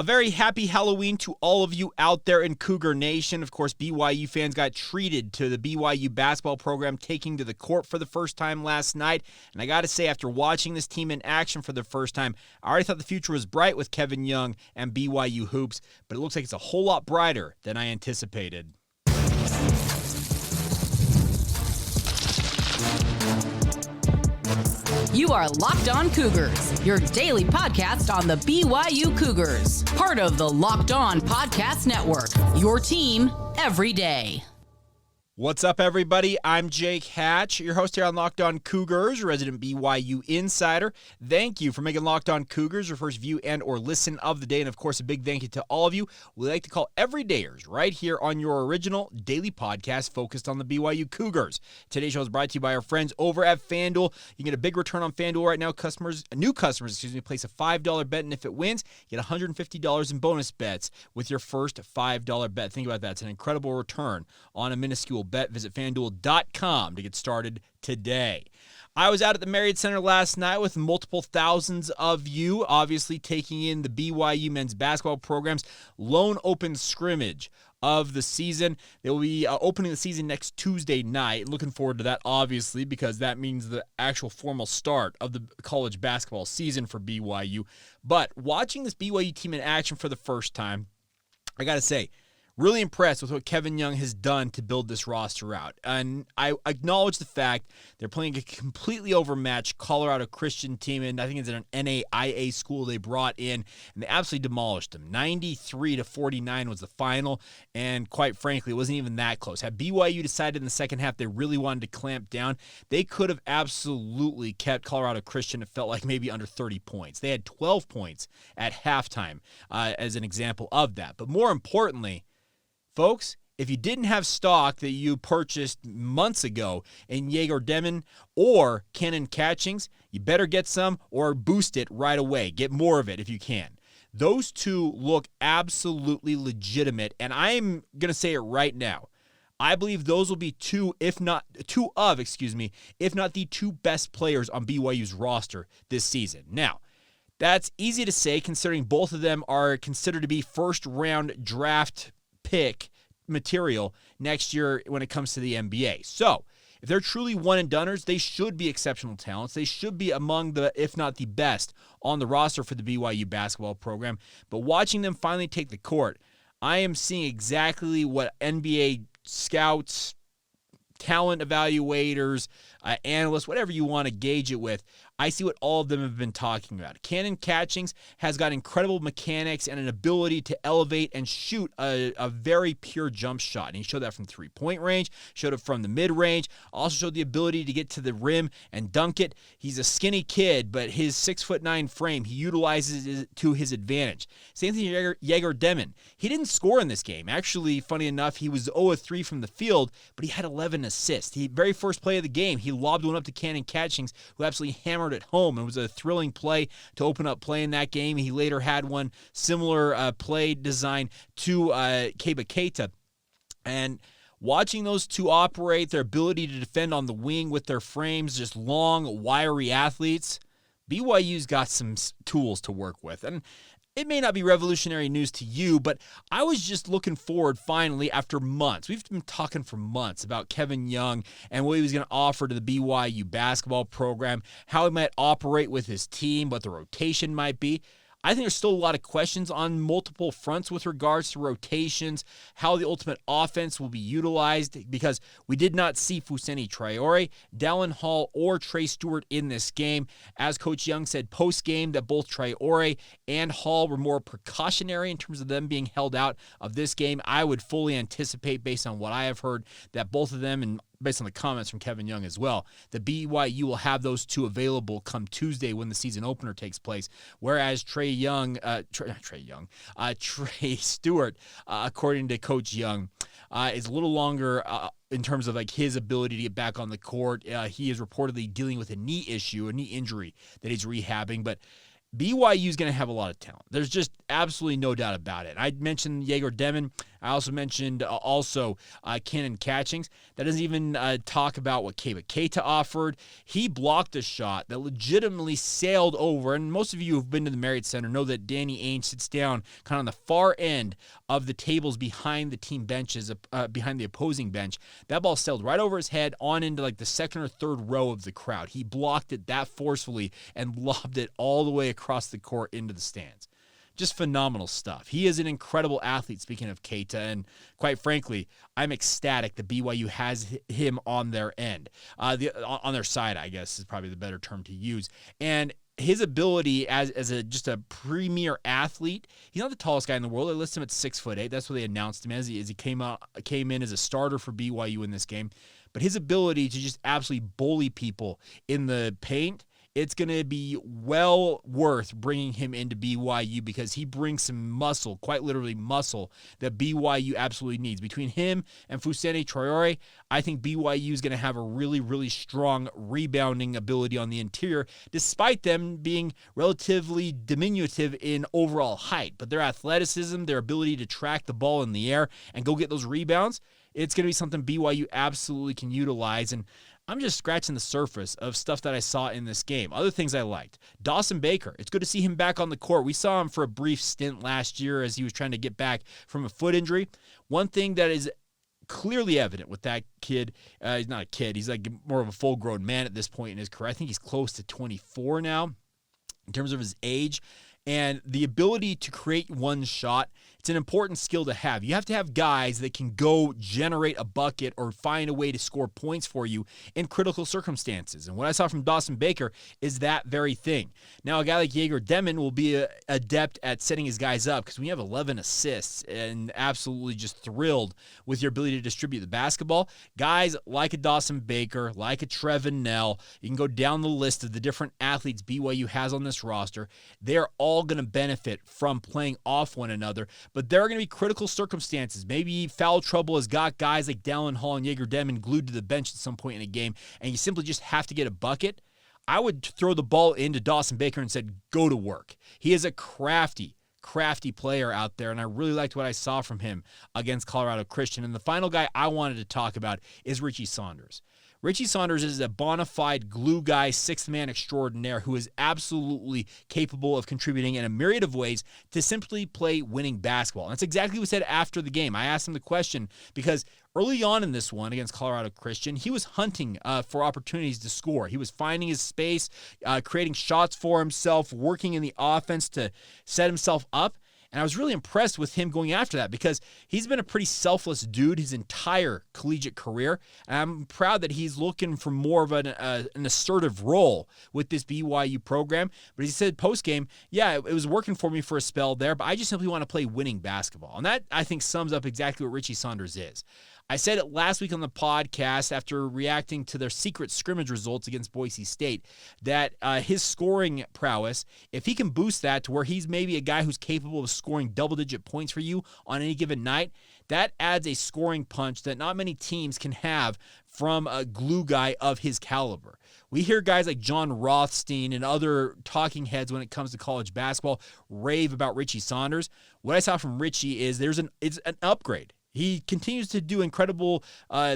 A very happy Halloween to all of you out there in Cougar Nation. Of course, BYU fans got treated to the BYU basketball program taking to the court for the first time last night. And I got to say, after watching this team in action for the first time, I already thought the future was bright with Kevin Young and BYU hoops, but it looks like it's a whole lot brighter than I anticipated. You are Locked On Cougars, your daily podcast on the BYU Cougars, part of the Locked On Podcast Network, your team every day. What's up, everybody? I'm Jake Hatch, your host here on Locked On Cougars, resident BYU insider. Thank you for making Locked On Cougars your first view and or listen of the day. And, of course, a big thank you to all of you we like to call everydayers right here on your original daily podcast focused on the BYU Cougars. Today's show is brought to you by our friends over at FanDuel. You can get a big return on FanDuel right now. New customers, place a $5 bet, and if it wins, you get $150 in bonus bets with your first $5 bet. Think about that. It's an incredible return on a minuscule bet. Visit FanDuel.com to get started today. I was out at the Marriott Center last night with multiple thousands of you, obviously taking in the BYU men's basketball program's lone open scrimmage of the season. They will be opening the season next Tuesday night. Looking forward to that, obviously, because that means the actual formal start of the college basketball season for BYU. But watching this BYU team in action for the first time, I got to say, really impressed with what Kevin Young has done to build this roster out. And I acknowledge the fact they're playing a completely overmatched Colorado Christian team, and I think it's an NAIA school they brought in, and they absolutely demolished them. 93-49 was the final, and quite frankly, it wasn't even that close. Had BYU decided in the second half they really wanted to clamp down, they could have absolutely kept Colorado Christian, it felt like, maybe under 30 points. They had 12 points at halftime as an example of that. But more importantly, folks, if you didn't have stock that you purchased months ago in Egor Demin or Kanon Catchings, you better get some or boost it right away. Get more of it if you can. Those two look absolutely legitimate, and I'm going to say it right now. I believe those will be if not the two best players on BYU's roster this season. Now, that's easy to say considering both of them are considered to be first-round draft pick material next year when it comes to the NBA. So, if they're truly one-and-doners, they should be exceptional talents. They should be among the, if not the best, on the roster for the BYU basketball program. But watching them finally take the court, I am seeing exactly what NBA scouts, talent evaluators, analysts, whatever you want to gauge it with, I see what all of them have been talking about. Kanon Catchings has got incredible mechanics and an ability to elevate and shoot a very pure jump shot. And he showed that from three-point range, showed it from the mid-range, also showed the ability to get to the rim and dunk it. He's a skinny kid, but his 6'9" frame, he utilizes it to his advantage. Same thing with Egor Demin. He didn't score in this game. Actually, funny enough, he was 0-3 from the field, but he had 11 assists. The very first play of the game, he lobbed one up to Kanon Catchings, who absolutely hammered at home. It was a thrilling play to open up play in that game. He later had one similar play design to Keba Keita. And watching those two operate, their ability to defend on the wing with their frames, just long, wiry athletes, BYU's got some tools to work with. And it may not be revolutionary news to you, but I was just looking forward finally after months. We've been talking for months about Kevin Young and what he was going to offer to the BYU basketball program, how he might operate with his team, what the rotation might be. I think there's still a lot of questions on multiple fronts with regards to rotations, how the ultimate offense will be utilized, because we did not see Fousseyni Traore, Dallin Hall, or Trey Stewart in this game. As Coach Young said post-game that both Traore and Hall were more precautionary in terms of them being held out of this game. I would fully anticipate, based on what I have heard, that both of them, and based on the comments from Kevin Young as well, the BYU will have those two available come Tuesday when the season opener takes place. Whereas Trey Stewart, according to Coach Young, is a little longer in terms of like his ability to get back on the court. He is reportedly dealing with a knee injury that he's rehabbing, but BYU is going to have a lot of talent. There's just absolutely no doubt about it. I mentioned Egor Demin. I also mentioned Kanon Catchings. That doesn't even talk about what Keita offered. He blocked a shot that legitimately sailed over, and most of you who've been to the Marriott Center know that Danny Ainge sits down kind of on the far end of the tables behind the team benches, behind the opposing bench. That ball sailed right over his head on into like the second or third row of the crowd. He blocked it that forcefully and lobbed it all the way across the court into the stands. Just phenomenal stuff. He is an incredible athlete, speaking of Keita, and quite frankly, I'm ecstatic that BYU has him on their end. On their side, I guess, is probably the better term to use. And his ability as just a premier athlete, he's not the tallest guy in the world. They list him at 6'8". That's what they announced him as he came in as a starter for BYU in this game. But his ability to just absolutely bully people in the paint, it's going to be well worth bringing him into BYU because he brings some muscle, quite literally muscle, that BYU absolutely needs. Between him and Fousseyni Traore, I think BYU is going to have a really, really strong rebounding ability on the interior, despite them being relatively diminutive in overall height. But their athleticism, their ability to track the ball in the air and go get those rebounds, it's going to be something BYU absolutely can utilize. And I'm just scratching the surface of stuff that I saw in this game. Other things I liked. Dawson Baker. It's good to see him back on the court. We saw him for a brief stint last year as he was trying to get back from a foot injury. One thing that is clearly evident with that kid, he's not a kid. He's like more of a full-grown man at this point in his career. I think he's close to 24 now in terms of his age. And the ability to create one shot, it's an important skill to have. You have to have guys that can go generate a bucket or find a way to score points for you in critical circumstances. And what I saw from Dawson Baker is that very thing. Now, a guy like Egor Demin will be adept at setting his guys up because when you have 11 assists and absolutely just thrilled with your ability to distribute the basketball, guys like a Dawson Baker, like a Trevin Nell, you can go down the list of the different athletes BYU has on this roster. They're all going to benefit from playing off one another, but there are going to be critical circumstances. Maybe foul trouble has got guys like Dallin Hall and Egor Demin glued to the bench at some point in a game, and you simply just have to get a bucket. I would throw the ball into Dawson Baker and said, go to work. He is a crafty player out there, and I really liked what I saw from him against Colorado Christian. And the final guy I wanted to talk about is Richie Saunders. Richie Saunders is a bona fide glue guy, sixth man extraordinaire who is absolutely capable of contributing in a myriad of ways to simply play winning basketball. And that's exactly what he said after the game. I asked him the question because early on in this one against Colorado Christian, he was hunting for opportunities to score. He was finding his space, creating shots for himself, working in the offense to set himself up. And I was really impressed with him going after that because he's been a pretty selfless dude his entire collegiate career. And I'm proud that he's looking for more of an assertive role with this BYU program. But he said post-game, yeah, it was working for me for a spell there, but I just simply want to play winning basketball. And that, I think, sums up exactly what Richie Saunders is. I said it last week on the podcast after reacting to their secret scrimmage results against Boise State that his scoring prowess, if he can boost that to where he's maybe a guy who's capable of scoring double-digit points for you on any given night, that adds a scoring punch that not many teams can have from a glue guy of his caliber. We hear guys like John Rothstein and other talking heads when it comes to college basketball rave about Richie Saunders. What I saw from Richie is it's an upgrade. He continues to do incredible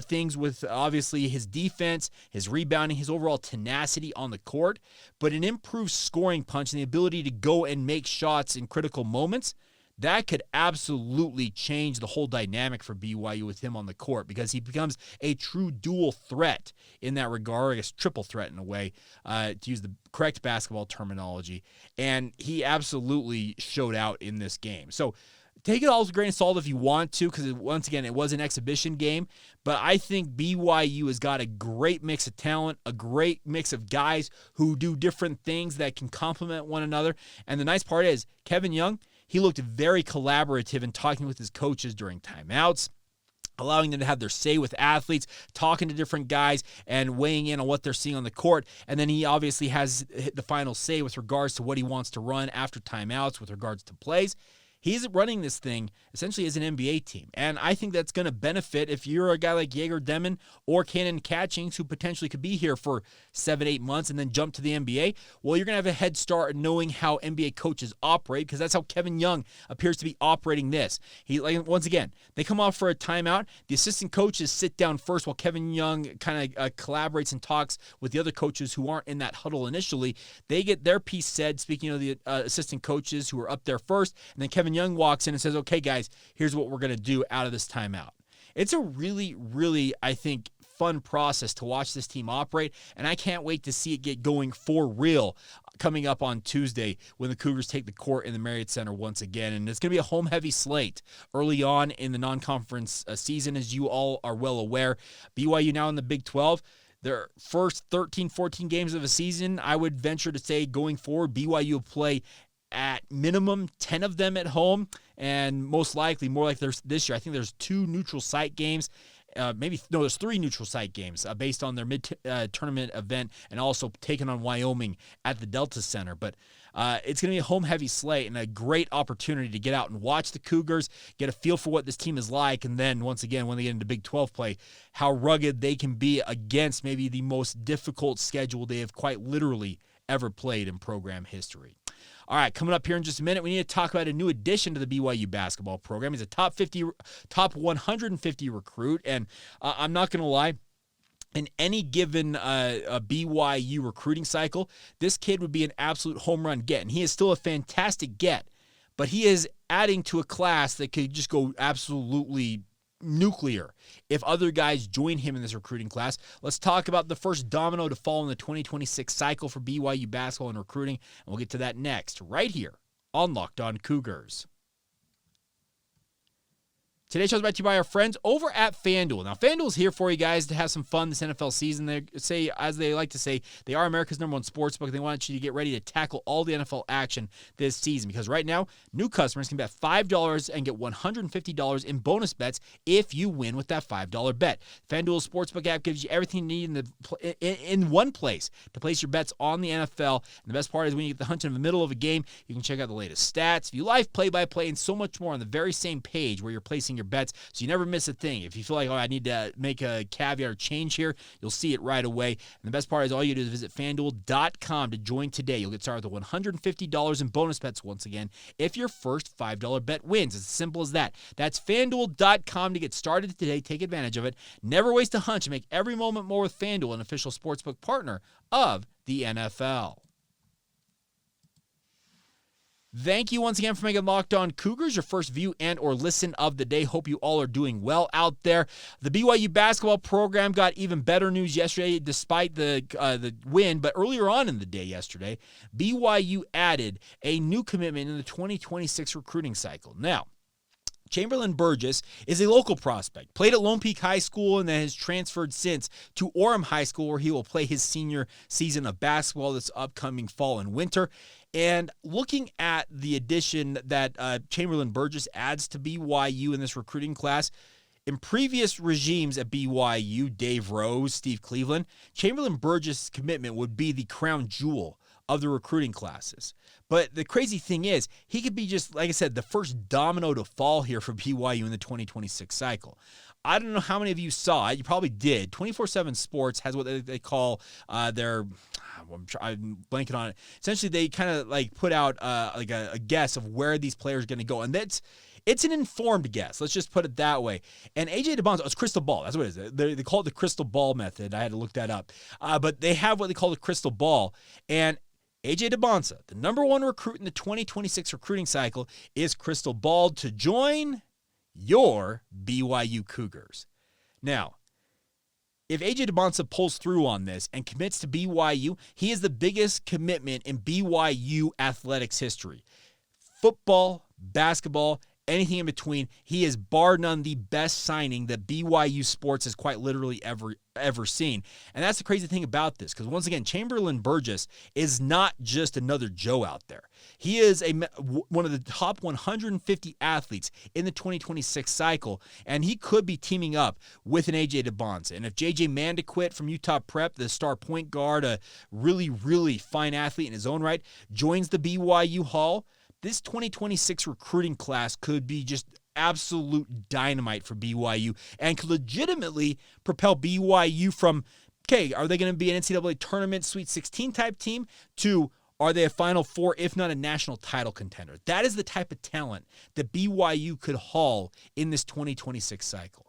things with, obviously, his defense, his rebounding, his overall tenacity on the court, but an improved scoring punch and the ability to go and make shots in critical moments, that could absolutely change the whole dynamic for BYU with him on the court because he becomes a true dual threat in that regard, I guess triple threat in a way, to use the correct basketball terminology, and he absolutely showed out in this game. So take it all with a grain of salt if you want to, because once again, it was an exhibition game. But I think BYU has got a great mix of talent, a great mix of guys who do different things that can complement one another. And the nice part is, Kevin Young, he looked very collaborative in talking with his coaches during timeouts, allowing them to have their say with athletes, talking to different guys, and weighing in on what they're seeing on the court. And then he obviously has the final say with regards to what he wants to run after timeouts with regards to plays. He's running this thing essentially as an NBA team. And I think that's going to benefit if you're a guy like Egor Demin or Kanon Catchings, who potentially could be here for 7-8 months and then jump to the NBA. Well, you're going to have a head start in knowing how NBA coaches operate, because that's how Kevin Young appears to be operating this. Once again, they come off for a timeout. The assistant coaches sit down first while Kevin Young kind of collaborates and talks with the other coaches who aren't in that huddle initially. They get their piece said, speaking of the assistant coaches who are up there first, and then Kevin Young walks in and says, okay, guys, here's what we're going to do out of this timeout. It's a really, really, I think, fun process to watch this team operate, and I can't wait to see it get going for real coming up on Tuesday when the Cougars take the court in the Marriott Center once again. And it's going to be a home-heavy slate early on in the non-conference season, as you all are well aware. BYU now in the Big 12. Their first 13, 14 games of a season, I would venture to say going forward, BYU will play at minimum 10 of them at home, and most likely, more like there's this year, I think there's 2 neutral site games. There's 3 neutral site games based on their mid-tournament event, and also taking on Wyoming at the Delta Center. But it's going to be a home-heavy slate and a great opportunity to get out and watch the Cougars, get a feel for what this team is like, and then, once again, when they get into Big 12 play, how rugged they can be against maybe the most difficult schedule they have quite literally ever played in program history. All right, coming up here in just a minute, we need to talk about a new addition to the BYU basketball program. He's a top 150 recruit, and I'm not going to lie, in any given a BYU recruiting cycle, this kid would be an absolute home run get, and he is still a fantastic get, but he is adding to a class that could just go absolutely nuclear if other guys join him in this recruiting class. Let's talk about the first domino to fall in the 2026 cycle for BYU basketball and recruiting, and we'll get to that next, right here on Locked On Cougars. Today's show is brought to you by our friends over at FanDuel. Now, FanDuel's here for you guys to have some fun this NFL season. They say, as they like to say, they are America's #1 sportsbook. They want you to get ready to tackle all the NFL action this season, because right now, new customers can bet $5 and get $150 in bonus bets if you win with that $5 bet. FanDuel's sportsbook app gives you everything you need in one place to place your bets on the NFL. And the best part is when you get the hunt in the middle of a game, you can check out the latest stats, view live play-by-play, and so much more on the very same page where you're placing your bets, so you never miss a thing. If you feel like, I need to make a caveat or change here, you'll see it right away. And the best part is all you do is visit FanDuel.com to join today. You'll get started with $150 in bonus bets once again if your first $5 bet wins. It's as simple as that. That's FanDuel.com to get started today. Take advantage of it. Never waste a hunch and make every moment more with FanDuel, an official sportsbook partner of the NFL. Thank you once again for making Locked On Cougars your first view and or listen of the day. Hope you all are doing well out there. The BYU basketball program got even better news yesterday despite the win, but earlier on in the day yesterday, BYU added a new commitment in the 2026 recruiting cycle. Now, Chamberlain Burgess is a local prospect, played at Lone Peak High School, and then has transferred since to Orem High School, where he will play his senior season of basketball this upcoming fall and winter. And looking at the addition that Chamberlain Burgess adds to BYU in this recruiting class, in previous regimes at BYU, Dave Rose, Steve Cleveland, Chamberlain Burgess' commitment would be the crown jewel of the recruiting classes. But the crazy thing is, he could be just, like I said, the first domino to fall here for BYU in the 2026 cycle. I don't know how many of you saw it. You probably did. 24/7 Sports has what they call their, I'm blanking on it. Essentially, they kind of like put out like a guess of where these players are going to go. And it's an informed guess. Let's just put it that way. And AJ DeBonza, it's crystal ball. That's what it is. They call it the crystal ball method. I had to look that up. But they have what they call the crystal ball. And AJ DeBonza, the #1 recruit in the 2026 recruiting cycle, is crystal balled to join your BYU Cougars. Now, if AJ DeBonza pulls through on this and commits to BYU, he is the biggest commitment in BYU athletics history. Football, basketball, anything in between, he is bar none the best signing that BYU sports has quite literally ever seen. And that's the crazy thing about this, because once again, Chamberlain Burgess is not just another Joe out there. He is one of the top 150 athletes in the 2026 cycle, and he could be teaming up with an AJ DeBonza. And if JJ Mandequit from Utah Prep, the star point guard, a really, really fine athlete in his own right, joins the BYU Hall, this 2026 recruiting class could be just absolute dynamite for BYU and could legitimately propel BYU from, okay, are they going to be an NCAA tournament Sweet 16 type team to are they a Final Four, if not a national title contender? That is the type of talent that BYU could haul in this 2026 cycle.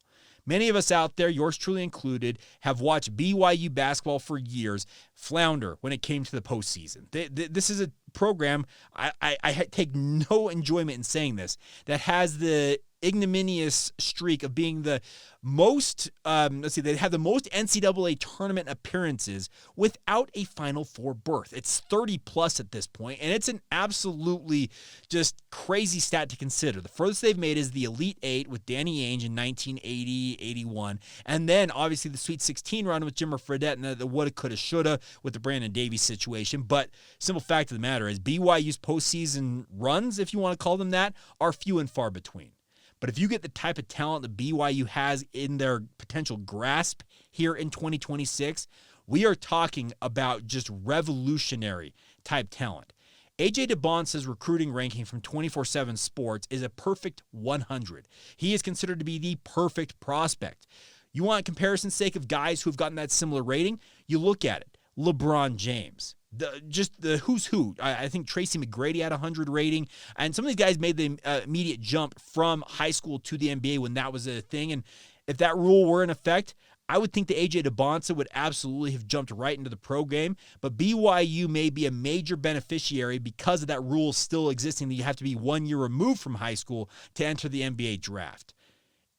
Many of us out there, yours truly included, have watched BYU basketball for years flounder when it came to the postseason. This is a program, I take no enjoyment in saying this, that has the ignominious streak of being the most, they have the most NCAA tournament appearances without a Final Four berth. It's 30 plus at this point, and it's an absolutely just crazy stat to consider. The furthest they've made is the Elite Eight with Danny Ainge in 1980-81, and then obviously the Sweet 16 run with Jimmer Fredette and the woulda, coulda, shoulda with the Brandon Davies situation. But simple fact of the matter is BYU's postseason runs, if you want to call them that, are few and far between. But if you get the type of talent that BYU has in their potential grasp here in 2026, we are talking about just revolutionary type talent. AJ DeBonce's recruiting ranking from 24/7 Sports is a perfect 100. He is considered to be the perfect prospect. You want comparison's sake of guys who have gotten that similar rating? You look at it. LeBron James. The who's who. I think Tracy McGrady had a 100 rating, and some of these guys made the immediate jump from high school to the NBA when that was a thing. And if that rule were in effect, I would think that AJ DeBonce would absolutely have jumped right into the pro game. But BYU may be a major beneficiary because of that rule still existing that you have to be 1 year removed from high school to enter the NBA draft.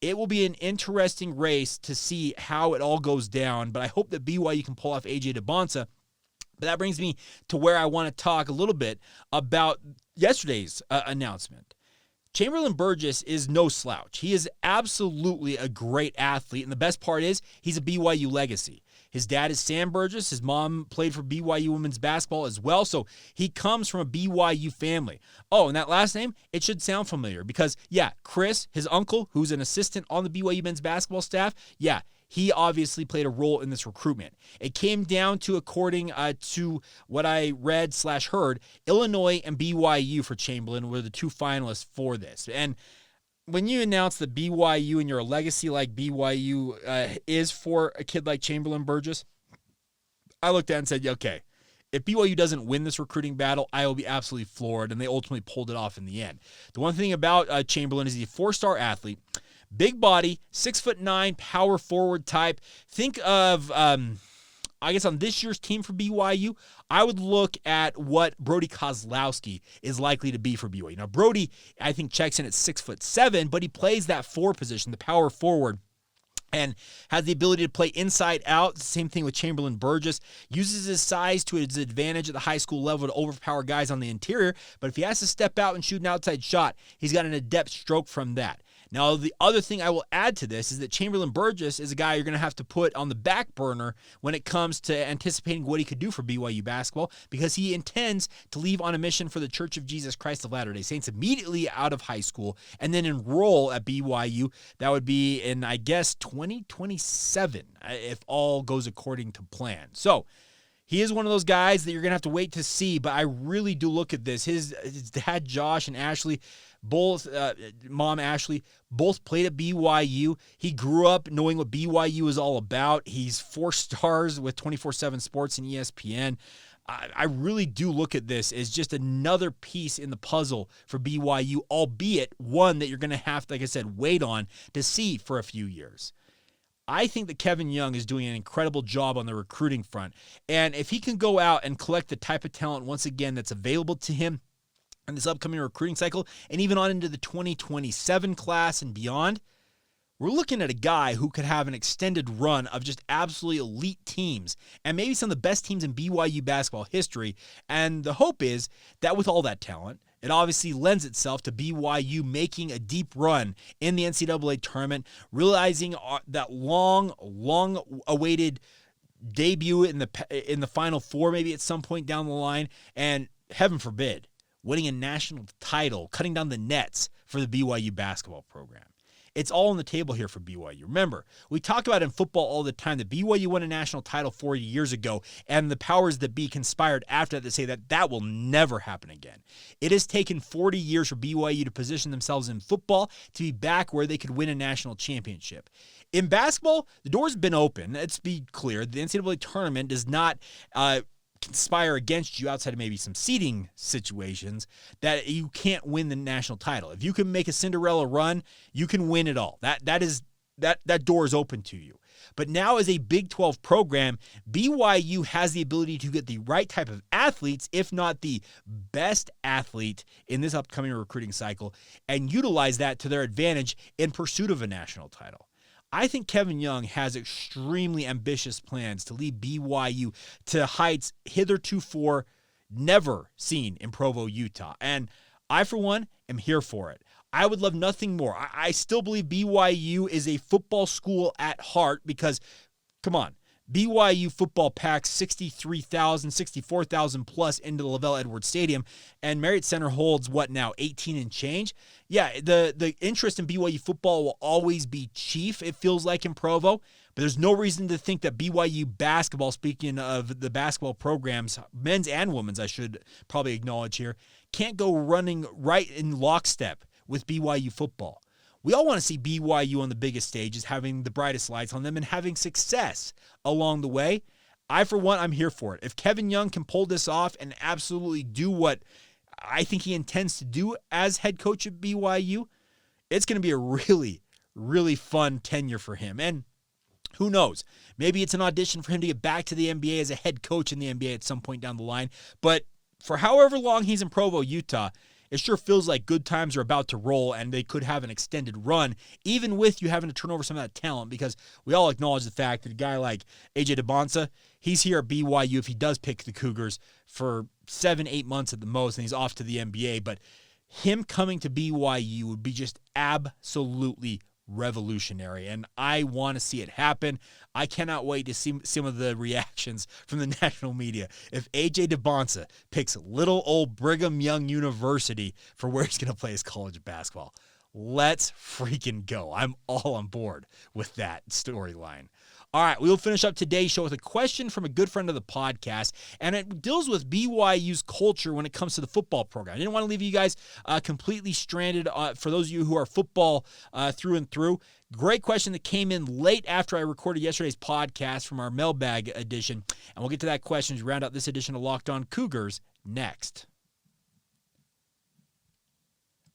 It will be an interesting race to see how it all goes down, but I hope that BYU can pull off AJ DeBonce. But that brings me to where I want to talk a little bit about yesterday's announcement. Chamberlain Burgess is no slouch. He is absolutely a great athlete, and the best part is he's a BYU legacy. His dad is Sam Burgess. His mom played for BYU women's basketball as well, so he comes from a BYU family. Oh, and that last name, it should sound familiar because, yeah, Chris, his uncle, who's an assistant on the BYU men's basketball staff, yeah, he obviously played a role in this recruitment. It came down to, according to what I read/heard, Illinois and BYU for Chamberlain were the two finalists for this. And when you announce that BYU and you're a legacy like BYU is for a kid like Chamberlain Burgess, I looked at it and said, okay, if BYU doesn't win this recruiting battle, I will be absolutely floored, and they ultimately pulled it off in the end. The one thing about Chamberlain is he's a four-star athlete. Big body, 6'9", power forward type. Think of, I guess on this year's team for BYU, I would look at what Brody Kozlowski is likely to be for BYU. Now, Brody, I think, checks in at 6'7", but he plays that 4 position, the power forward, and has the ability to play inside out. Same thing with Chamberlain Burgess. Uses his size to his advantage at the high school level to overpower guys on the interior, but if he has to step out and shoot an outside shot, he's got an adept stroke from that. Now, the other thing I will add to this is that Chamberlain Burgess is a guy you're going to have to put on the back burner when it comes to anticipating what he could do for BYU basketball, because he intends to leave on a mission for the Church of Jesus Christ of Latter-day Saints immediately out of high school and then enroll at BYU. That would be in, I guess, 2027 if all goes according to plan. So, he is one of those guys that you're going to have to wait to see, but I really do look at this. His dad, Josh, and Ashley, both, mom, Ashley, both played at BYU. He grew up knowing what BYU is all about. He's 4 stars with 24/7 Sports and ESPN. I really do look at this as just another piece in the puzzle for BYU, albeit one that you're going to have to, like I said, wait on to see for a few years. I think that Kevin Young is doing an incredible job on the recruiting front. And if he can go out and collect the type of talent, once again, that's available to him in this upcoming recruiting cycle, and even on into the 2027 class and beyond, we're looking at a guy who could have an extended run of just absolutely elite teams and maybe some of the best teams in BYU basketball history. And the hope is that with all that talent, it obviously lends itself to BYU making a deep run in the NCAA tournament, realizing that long-awaited debut in the Final Four maybe at some point down the line, and heaven forbid, winning a national title, cutting down the nets for the BYU basketball program. It's all on the table here for BYU. Remember, we talk about in football all the time that BYU won a national title 40 years ago, and the powers that be conspired after that to say that that will never happen again. It has taken 40 years for BYU to position themselves in football to be back where they could win a national championship. In basketball, the door's been open. Let's be clear. The NCAA tournament does not conspire against you outside of maybe some seeding situations that you can't win the national title. If you can make a Cinderella run, you can win it all. That door is open to you. But now as a Big 12 program, BYU has the ability to get the right type of athletes, if not the best athlete in this upcoming recruiting cycle, and utilize that to their advantage in pursuit of a national title. I think Kevin Young has extremely ambitious plans to lead BYU to heights hitherto never seen in Provo, Utah. And I, for one, am here for it. I would love nothing more. I still believe BYU is a football school at heart because, come on, BYU football packs 64,000 plus into the Lavelle Edwards Stadium, and Marriott Center holds, 18 and change? Yeah, the interest in BYU football will always be chief, it feels like, in Provo, but there's no reason to think that BYU basketball, speaking of the basketball programs, men's and women's, I should probably acknowledge here, can't go running right in lockstep with BYU football. We all want to see BYU on the biggest stages, having the brightest lights on them and having success along the way. I, for one, I'm here for it. If Kevin Young can pull this off and absolutely do what I think he intends to do as head coach at BYU, it's going to be a really, really fun tenure for him. And who knows? Maybe it's an audition for him to get back to the NBA as a head coach in the NBA at some point down the line. But for however long he's in Provo, Utah, it sure feels like good times are about to roll and they could have an extended run, even with you having to turn over some of that talent, because we all acknowledge the fact that a guy like AJ DeBonsa, he's here at BYU if he does pick the Cougars for 7-8 months at the most, and he's off to the NBA. But him coming to BYU would be just absolutely revolutionary, and I want to see it happen. I cannot wait to see some of the reactions from the national media if AJ DeBonsa picks little old Brigham Young University for where he's going to play his college basketball. Let's freaking go. I'm all on board with that storyline. All right, we will finish up today's show with a question from a good friend of the podcast, and it deals with BYU's culture when it comes to the football program. I didn't want to leave you guys completely stranded for those of you who are football through and through. Great question that came in late after I recorded yesterday's podcast from our mailbag edition, and we'll get to that question as we round out this edition of Locked On Cougars next.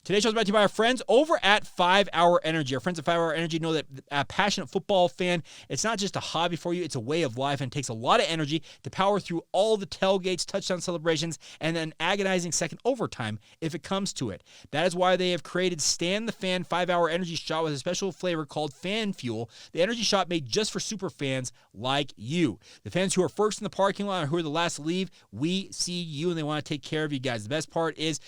Today's show is brought to you by our friends over at 5 Hour Energy. Our friends at 5 Hour Energy know that a passionate football fan, it's not just a hobby for you, it's a way of life, and it takes a lot of energy to power through all the tailgates, touchdown celebrations, and an agonizing second overtime if it comes to it. That is why they have created Stan the Fan 5 Hour Energy Shot with a special flavor called Fan Fuel, the energy shot made just for super fans like you. The fans who are first in the parking lot or who are the last to leave, we see you, and they want to take care of you guys. The best part is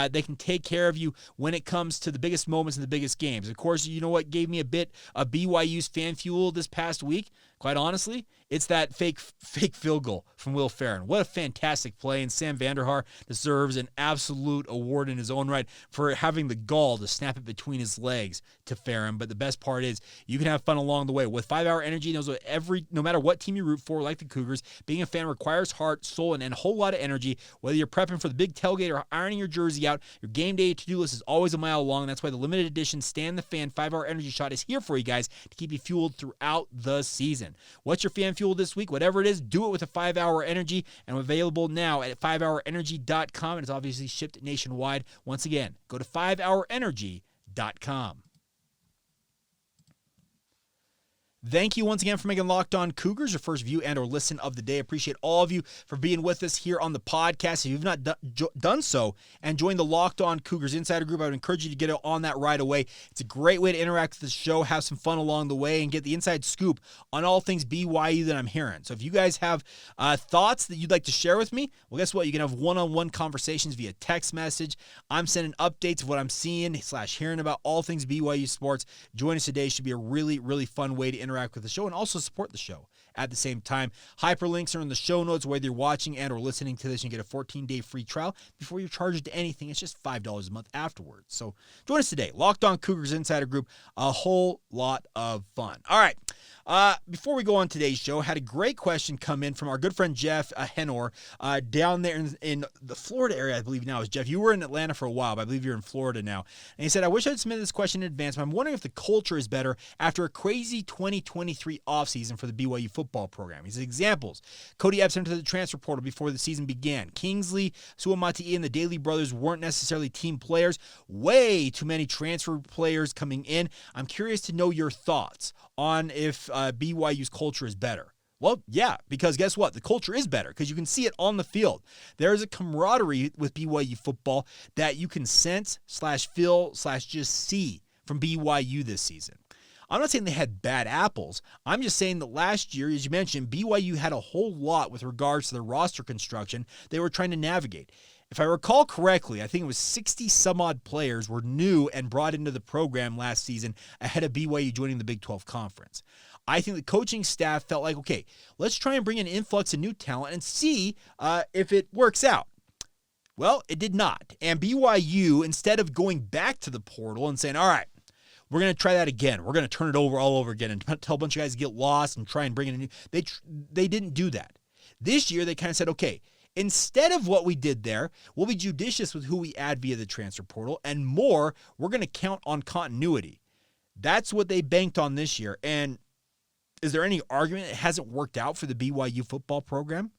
they can take care of you when it comes to the biggest moments and the biggest games. Of course, you know what gave me a bit of BYU's fan fuel this past week? Quite honestly, it's that fake field goal from Will Ferrin. What a fantastic play, and Sam Vanderhaar deserves an absolute award in his own right for having the gall to snap it between his legs to Ferrin. But the best part is you can have fun along the way. With 5 Hour Energy, knows what no matter what team you root for, like the Cougars, being a fan requires heart, soul, and a whole lot of energy. Whether you're prepping for the big tailgate or ironing your jersey out, your game day to-do list is always a mile long. And that's why the limited edition Stan the Fan 5 Hour Energy Shot is here for you guys to keep you fueled throughout the season. What's your fan fuel this week? Whatever it is, do it with a 5 Hour Energy, and available now at 5hourenergy.com, and it's obviously shipped nationwide. Once again, go to 5hourenergy.com. Thank you once again for making Locked On Cougars your first view and or listen of the day. Appreciate all of you for being with us here on the podcast. If you've not done so and joined the Locked On Cougars Insider Group, I would encourage you to get on that right away. It's a great way to interact with the show, have some fun along the way, and get the inside scoop on all things BYU that I'm hearing. So if you guys have thoughts that you'd like to share with me, well, guess what? You can have one-on-one conversations via text message. I'm sending updates of what I'm seeing / hearing about all things BYU sports. Join us today. Should be a really, really fun way to interact with the show and also support the show at the same time. Hyperlinks are in the show notes, whether you're watching and or listening to this. You get a 14-day free trial before you're charged to anything. It's just $5 a month afterwards. So join us today. Locked On Cougars Insider Group, a whole lot of fun. All right. Before we go on today's show, had a great question come in from our good friend Jeff Henor down there in the Florida area, I believe now is Jeff. You were in Atlanta for a while, but I believe you're in Florida now. And he said, I wish I'd submitted this question in advance, but I'm wondering if the culture is better after a crazy 2023 offseason for the BYU football program. He said, examples, Cody Epps entered the transfer portal before the season began. Kingsley, Suamati, and the Daly brothers weren't necessarily team players. Way too many transfer players coming in. I'm curious to know your thoughts on if BYU's culture is better. Well, yeah, because guess what? The culture is better because you can see it on the field. There's a camaraderie with BYU football that you can sense /feel /just see from BYU this season. I'm not saying they had bad apples. I'm just saying that last year, as you mentioned, BYU had a whole lot with regards to their roster construction they were trying to navigate. If I recall correctly, I think it was 60 some odd players were new and brought into the program last season ahead of BYU joining the Big 12 Conference. I think the coaching staff felt like, okay, let's try and bring an influx of new talent and see if it works out. Well, it did not. And BYU, instead of going back to the portal and saying, all right, we're going to try that again. We're going to turn it over all over again and tell a bunch of guys to get lost and try and bring in a new. They didn't do that. This year, they kind of said, okay, instead of what we did there, we'll be judicious with who we add via the transfer portal, and more, we're going to count on continuity. That's what they banked on this year. And is there any argument it hasn't worked out for the BYU football program?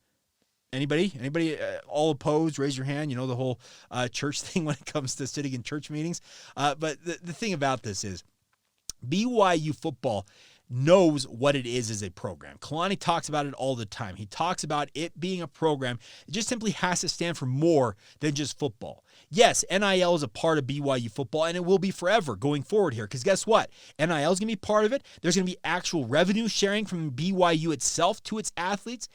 Anybody all opposed? Raise your hand. You know, the whole church thing when it comes to sitting in church meetings. But the thing about this is BYU football knows what it is as a program. Kalani talks about it all the time. He talks about it being a program. It just simply has to stand for more than just football. Yes, NIL is a part of BYU football, and it will be forever going forward here. Because guess what? NIL is going to be part of it. There's going to be actual revenue sharing from BYU itself to its athletes.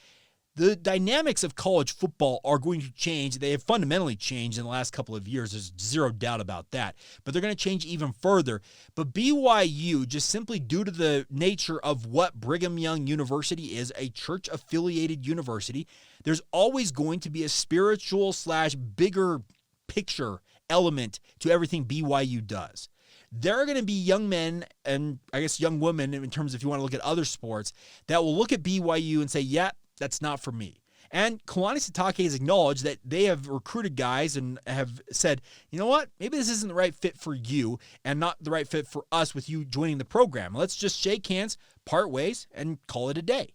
The dynamics of college football are going to change. They have fundamentally changed in the last couple of years. There's zero doubt about that. But they're going to change even further. But BYU, just simply due to the nature of what Brigham Young University is, a church-affiliated university, there's always going to be a spiritual / bigger picture element to everything BYU does. There are going to be young men and I guess young women, in terms if you want to look at other sports, that will look at BYU and say, yeah, that's not for me. And Kalani Sitake has acknowledged that they have recruited guys and have said, you know what, maybe this isn't the right fit for you and not the right fit for us with you joining the program. Let's just shake hands, part ways, and call it a day.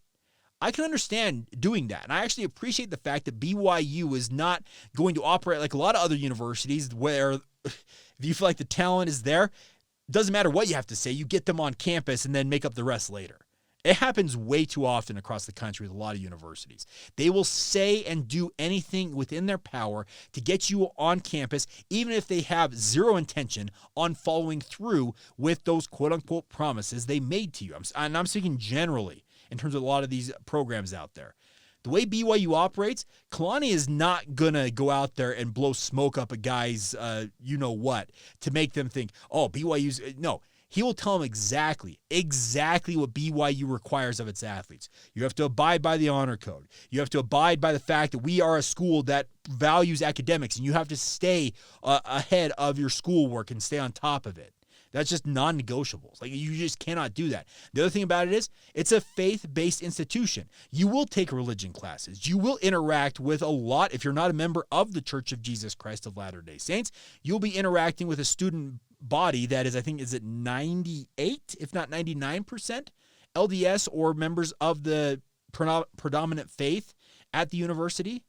I can understand doing that. And I actually appreciate the fact that BYU is not going to operate like a lot of other universities where if you feel like the talent is there, it doesn't matter what you have to say, you get them on campus and then make up the rest later. It happens way too often across the country with a lot of universities. They will say and do anything within their power to get you on campus, even if they have zero intention on following through with those quote-unquote promises they made to you. I'm speaking generally in terms of a lot of these programs out there. The way BYU operates, Kalani is not going to go out there and blow smoke up a guy's you-know-what to make them think, oh, BYU's... No. He will tell them exactly what BYU requires of its athletes. You have to abide by the honor code. You have to abide by the fact that we are a school that values academics, and you have to stay ahead of your schoolwork and stay on top of it. That's just non-negotiables. Like, you just cannot do that. The other thing about it is, it's a faith-based institution. You will take religion classes. You will interact with a lot. If you're not a member of the Church of Jesus Christ of Latter-day Saints, you'll be interacting with a student body that is, I think, is it 98, if not 99% LDS or members of the predominant faith at the university?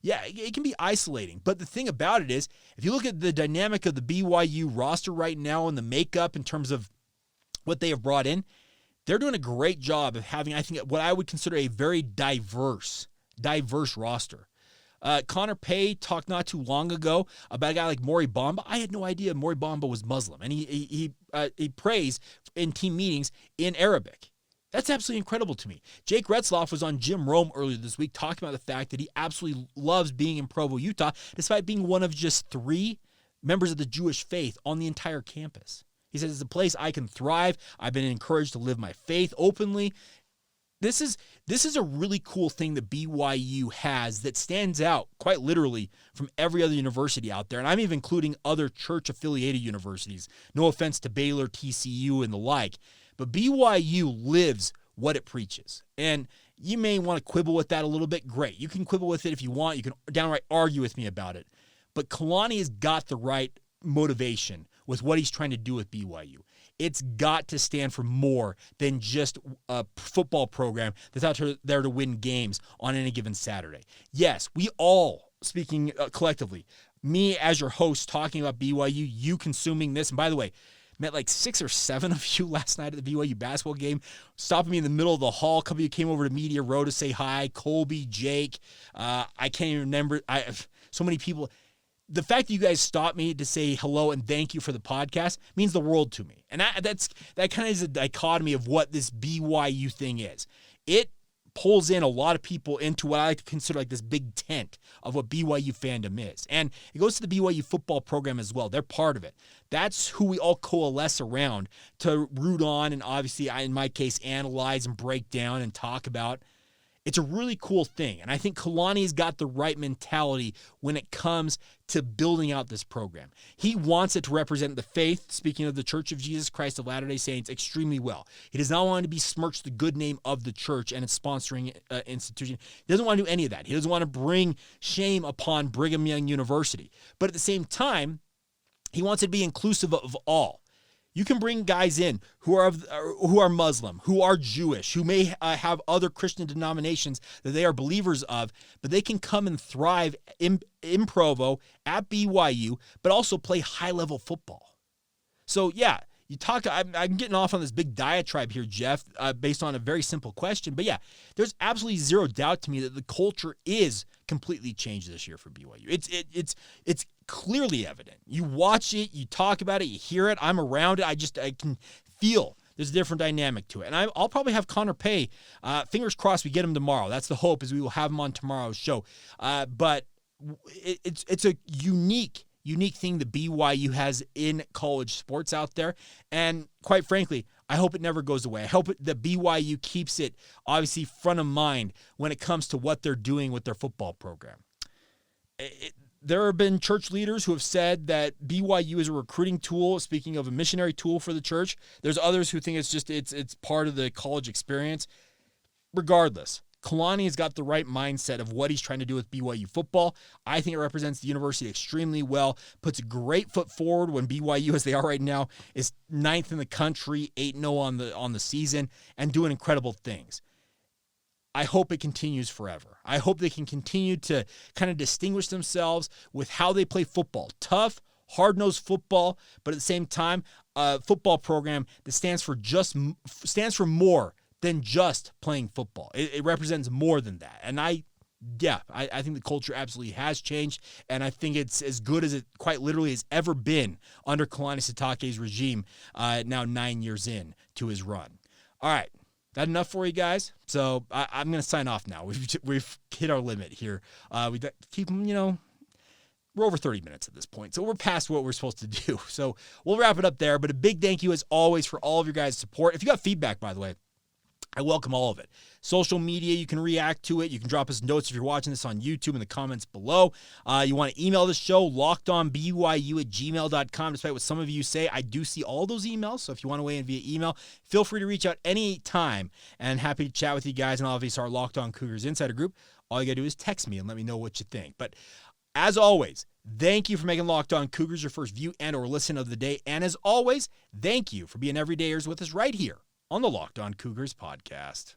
Yeah, it can be isolating. But the thing about it is, if you look at the dynamic of the BYU roster right now and the makeup in terms of what they have brought in, they're doing a great job of having, I think, what I would consider a very diverse roster. Connor Pay talked not too long ago about a guy like Maury Bamba. I had no idea Maury Bamba was Muslim, and he prays in team meetings in Arabic. That's absolutely incredible to me. Jake Retzloff was on Jim Rome earlier this week talking about the fact that he absolutely loves being in Provo, Utah, despite being one of just 3 members of the Jewish faith on the entire campus. He says, it's a place I can thrive. I've been encouraged to live my faith openly. this is a really cool thing that BYU has that stands out quite literally from every other university out there. And I'm even including other church-affiliated universities. No offense to Baylor, TCU, and the like. But BYU lives what it preaches. And you may want to quibble with that a little bit. Great. You can quibble with it if you want. You can downright argue with me about it. But Kalani has got the right motivation with what he's trying to do with BYU. It's got to stand for more than just a football program that's out there to win games on any given Saturday. Yes, we all, speaking collectively, me as your host talking about BYU, you consuming this. And by the way, met like 6 or 7 of you last night at the BYU basketball game, stopping me in the middle of the hall. A couple of you came over to Media Row to say hi. Colby, Jake, I can't even remember. So many people. The fact that you guys stopped me to say hello and thank you for the podcast means the world to me. And that kind of is a dichotomy of what this BYU thing is. It pulls in a lot of people into what I like to consider like this big tent of what BYU fandom is. And it goes to the BYU football program as well. They're part of it. That's who we all coalesce around to root on and obviously, in my case, analyze and break down and talk about. It's a really cool thing, and I think Kalani's got the right mentality when it comes to building out this program. He wants it to represent the faith, speaking of the Church of Jesus Christ of Latter-day Saints, extremely well. He does not want to besmirch the good name of the church and its sponsoring institution. He doesn't want to do any of that. He doesn't want to bring shame upon Brigham Young University. But at the same time, he wants it to be inclusive of all. You can bring guys in who are Muslim, who are Jewish, who may have other Christian denominations that they are believers of, but they can come and thrive in Provo at BYU, but also play high-level football. So, yeah, I'm getting off on this big diatribe here, Jeff, based on a very simple question. But, yeah, there's absolutely zero doubt to me that the culture is completely changed this year for BYU. It's clearly evident. You watch it, you talk about it, you hear it. I'm around it. I can feel there's a different dynamic to it. And I'll probably have Connor Pay. Fingers crossed we get him tomorrow. That's the hope, is we will have him on tomorrow's show. But it's a unique thing that BYU has in college sports out there. And quite frankly, I hope it never goes away. I hope that BYU keeps it obviously front of mind when it comes to what they're doing with their football program. There have been church leaders who have said that BYU is a recruiting tool, speaking of a missionary tool for the church. There's others who think it's part of the college experience. Regardless, Kalani has got the right mindset of what he's trying to do with BYU football. I think it represents the university extremely well, puts a great foot forward when BYU, as they are right now, is 9th in the country, 8-0 on the season, and doing incredible things. I hope it continues forever. I hope they can continue to kind of distinguish themselves with how they play football. Tough, hard-nosed football, but at the same time, a football program that stands for more than just playing football. It represents more than that. And I think the culture absolutely has changed, and I think it's as good as it quite literally has ever been under Kalani Sitake's regime, now 9 years in to his run. All right. That enough for you guys? So I'm going to sign off now. We've hit our limit here. We keep, we're over 30 minutes at this point, so we're past what we're supposed to do. So we'll wrap it up there, but a big thank you as always for all of your guys' support. If you got feedback, by the way, I welcome all of it. Social media, you can react to it. You can drop us notes if you're watching this on YouTube in the comments below. You want to email the show, lockedonbyu@gmail.com. Despite what some of you say, I do see all those emails. So if you want to weigh in via email, feel free to reach out any time. And happy to chat with you guys and obviously our Locked On Cougars Insider Group. All you got to do is text me and let me know what you think. But as always, thank you for making Locked On Cougars your first view and or listen of the day. And as always, thank you for being everydayers with us right here on the Locked On Cougars podcast.